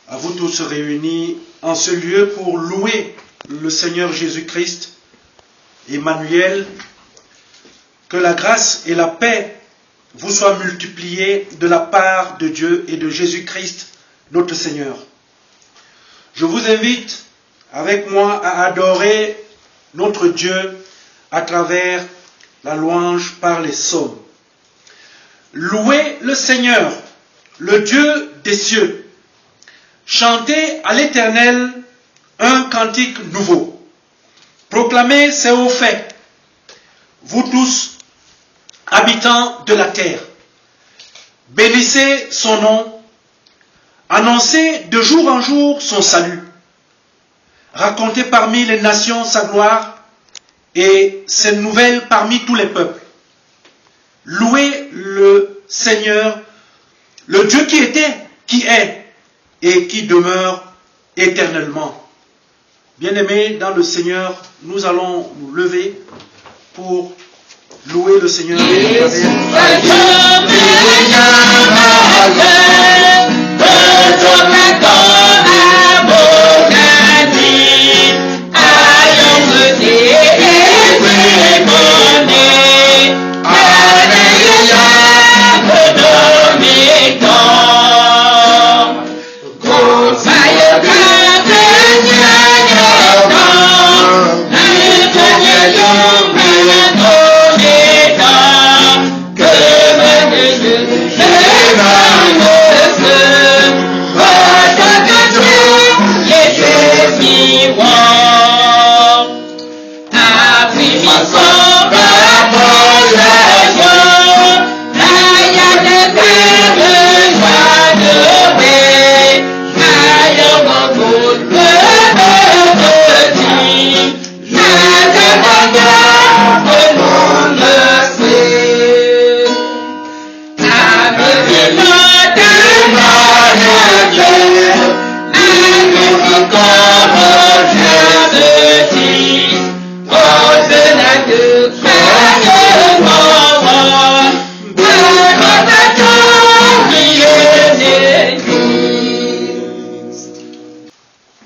À vous tous réunis en ce lieu pour louer le Seigneur Jésus-Christ, Emmanuel, que la grâce et la paix vous soient multipliées de la part de Dieu et de Jésus-Christ, notre Seigneur. Je vous invite avec moi à adorer notre Dieu à travers la louange par les psaumes. Louez le Seigneur, le Dieu des cieux. Chantez à l'Éternel un cantique nouveau. Proclamez ses hauts faits, vous tous, habitants de la terre. Bénissez son nom, annoncez de jour en jour son salut. Racontez parmi les nations sa gloire et ses nouvelles parmi tous les peuples. Louez le Seigneur, le Dieu qui était, qui est et qui demeure éternellement. Bien-aimés dans le Seigneur, nous allons nous lever pour louer le Seigneur.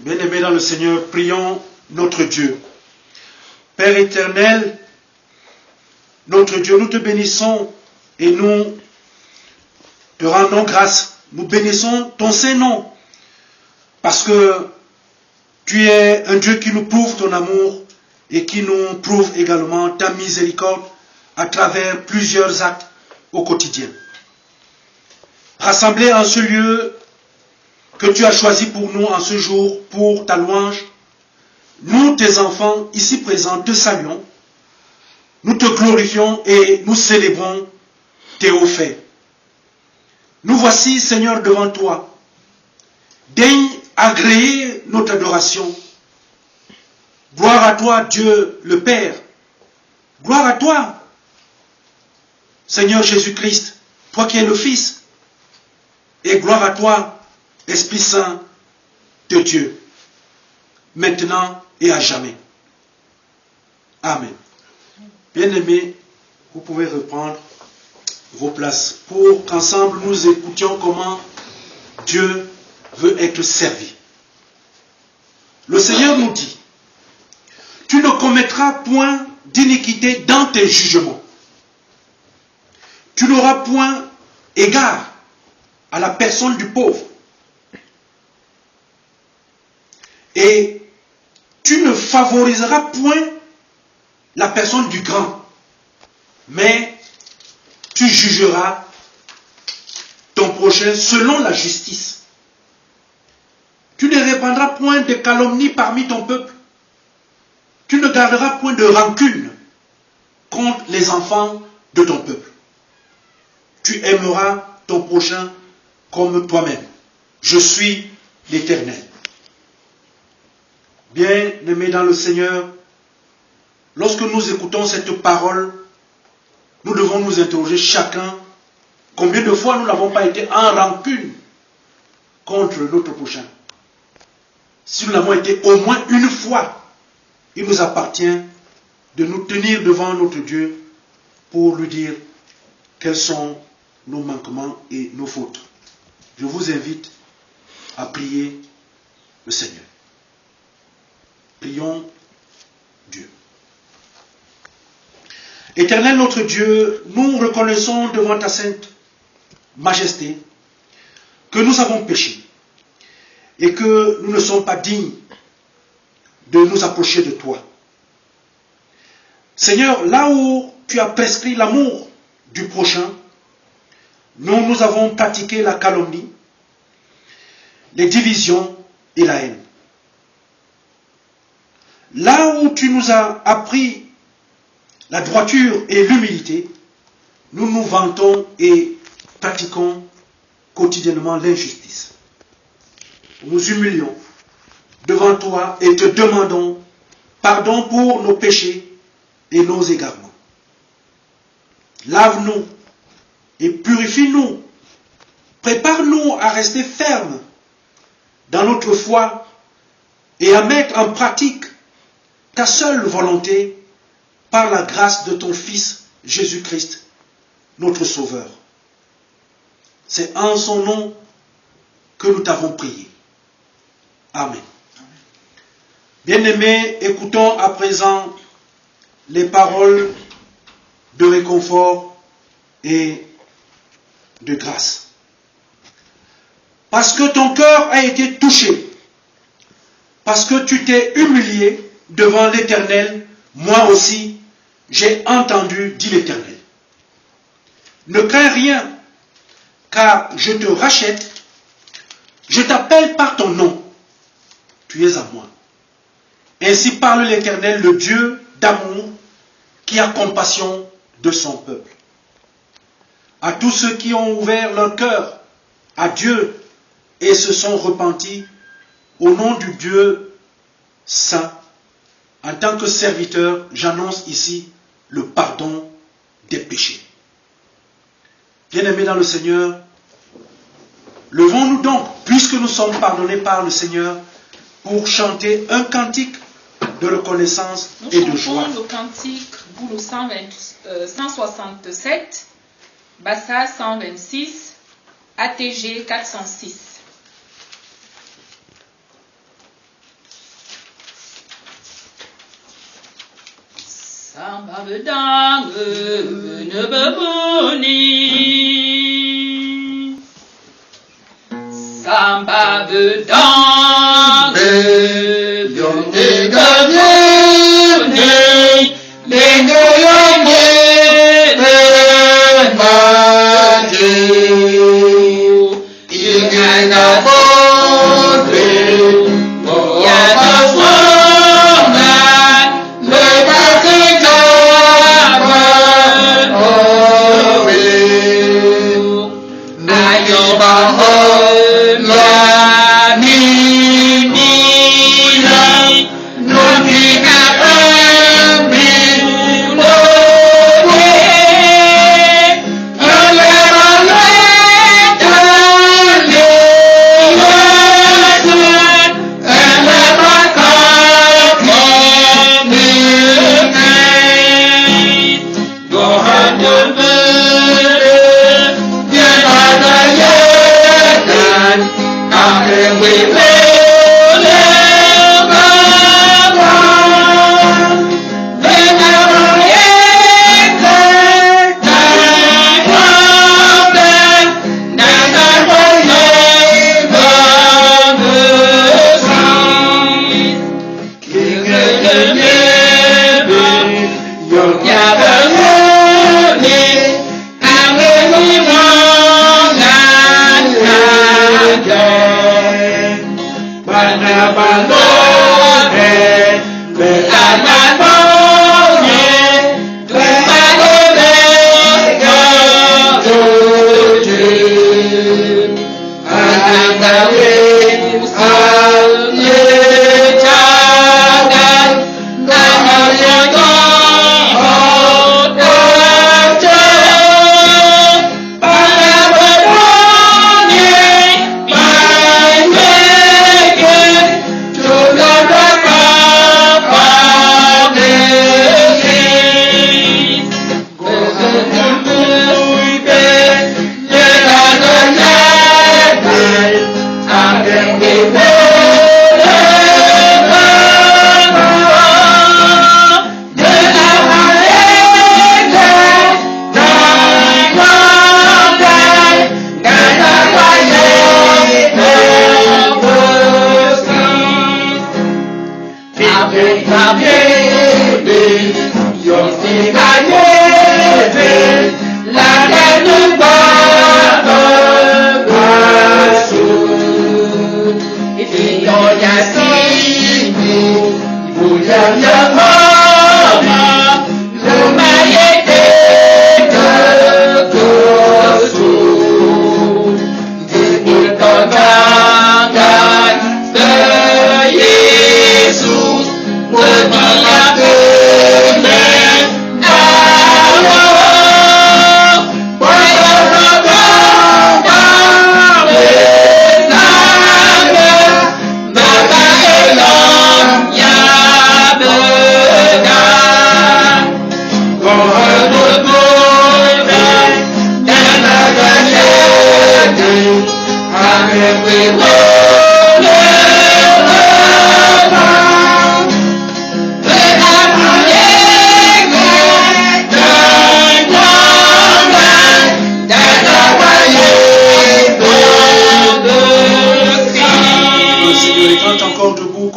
Bien-aimés dans le Seigneur, prions notre Dieu. Père éternel, notre Dieu, nous te bénissons et nous te rendons grâce. Nous bénissons ton Saint-Nom parce que Tu es un Dieu qui nous prouve ton amour et qui nous prouve également ta miséricorde à travers plusieurs actes au quotidien. Rassemblés en ce lieu que tu as choisi pour nous en ce jour, pour ta louange, nous, tes enfants, ici présents, te saluons, nous te glorifions et nous célébrons tes hauts faits. Nous voici, Seigneur, devant toi. Daigne agréer notre adoration. Gloire à toi, Dieu le Père. Gloire à toi, Seigneur Jésus-Christ, toi qui es le Fils. Et gloire à toi, Esprit Saint de Dieu, maintenant et à jamais. Amen. Bien-aimés, vous pouvez reprendre vos places pour qu'ensemble nous écoutions comment Dieu veut être servi. Le Seigneur nous dit, tu ne commettras point d'iniquité dans tes jugements. Tu n'auras point égard à la personne du pauvre. Et tu ne favoriseras point la personne du grand. Mais tu jugeras ton prochain selon la justice. Tu ne répandras point de calomnie parmi ton peuple. Tu ne garderas point de rancune contre les enfants de ton peuple. Tu aimeras ton prochain comme toi-même. Je suis l'Éternel. Bien-aimés dans le Seigneur, lorsque nous écoutons cette parole, nous devons nous interroger chacun combien de fois nous n'avons pas été en rancune contre notre prochain. Si nous l'avons été au moins une fois, il nous appartient de nous tenir devant notre Dieu pour lui dire quels sont nos manquements et nos fautes. Je vous invite à prier le Seigneur. Prions Dieu. Éternel notre Dieu, nous reconnaissons devant ta sainte majesté que nous avons péché et que nous ne sommes pas dignes de nous approcher de toi. Seigneur, là où tu as prescrit l'amour du prochain, nous avons pratiqué la calomnie, les divisions et la haine. Là où tu nous as appris la droiture et l'humilité, nous nous vantons et pratiquons quotidiennement l'injustice. Nous nous humilions devant toi et te demandons pardon pour nos péchés et nos égarements. Lave-nous et purifie-nous. Prépare-nous à rester fermes dans notre foi et à mettre en pratique ta seule volonté par la grâce de ton Fils Jésus-Christ, notre Sauveur. C'est en son nom que nous t'avons prié. Amen. Bien-aimés, écoutons à présent les paroles de réconfort et de grâce. Parce que ton cœur a été touché, parce que tu t'es humilié devant l'Éternel, moi aussi, j'ai entendu, dit l'Éternel. Ne crains rien, car je te rachète, je t'appelle par ton nom, tu es à moi. Ainsi parle l'Éternel, le Dieu d'amour, qui a compassion de son peuple. À tous ceux qui ont ouvert leur cœur à Dieu et se sont repentis, au nom du Dieu saint, en tant que serviteur, j'annonce ici le pardon des péchés. Bien-aimés dans le Seigneur, levons-nous donc, puisque nous sommes pardonnés par le Seigneur, pour chanter un cantique de reconnaissance et de joie. Nous chantons le cantique Boulou 167, Bassa 126, ATG 406. Samba bedang ne beboni, Samba bedang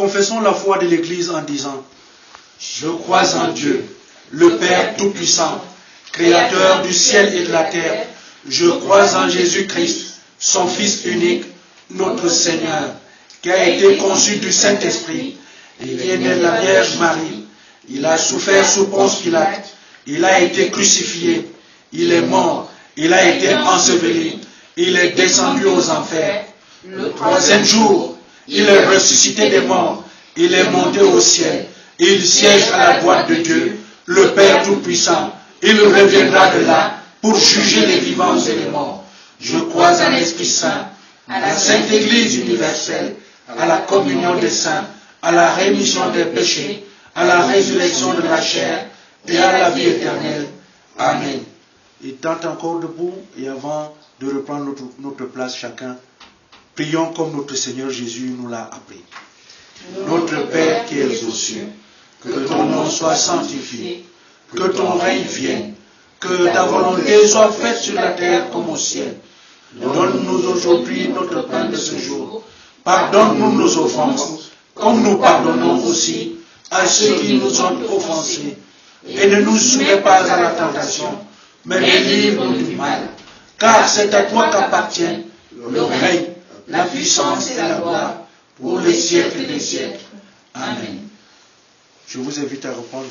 Confessons la foi de l'Église en disant: Je crois en Dieu, le Père Tout-Puissant, Créateur du ciel et de la terre. Je crois en Jésus-Christ, son Fils unique, notre Seigneur, qui a été conçu du Saint-Esprit et qui est né de la Vierge Marie. Il a souffert sous Ponce Pilate, il a été crucifié, il est mort, il a été enseveli, il est descendu aux enfers. Le troisième jour, il est ressuscité des morts, il est monté au ciel, il siège à la droite de Dieu, le Père Tout-Puissant. Il reviendra de là pour juger les vivants et les morts. Je crois en l'Esprit Saint, à la Sainte Église universelle, à la communion des saints, à la rémission des péchés, à la résurrection de la chair et à la vie éternelle. Amen. Étant encore debout et avant de reprendre notre place chacun, prions comme notre Seigneur Jésus nous l'a appris. Notre Père qui es aux cieux, que ton nom soit sanctifié, que ton règne vienne, que ta volonté soit faite sur la terre comme au ciel. Donne-nous aujourd'hui notre pain de ce jour. Pardonne-nous nos offenses, comme nous pardonnons aussi à ceux qui nous ont offensés. Et ne nous soumets pas à la tentation, mais délivre-nous du mal. Car c'est à toi qu'appartient le règne, la puissance et la gloire pour les siècles des siècles. Amen. Je vous invite à reprendre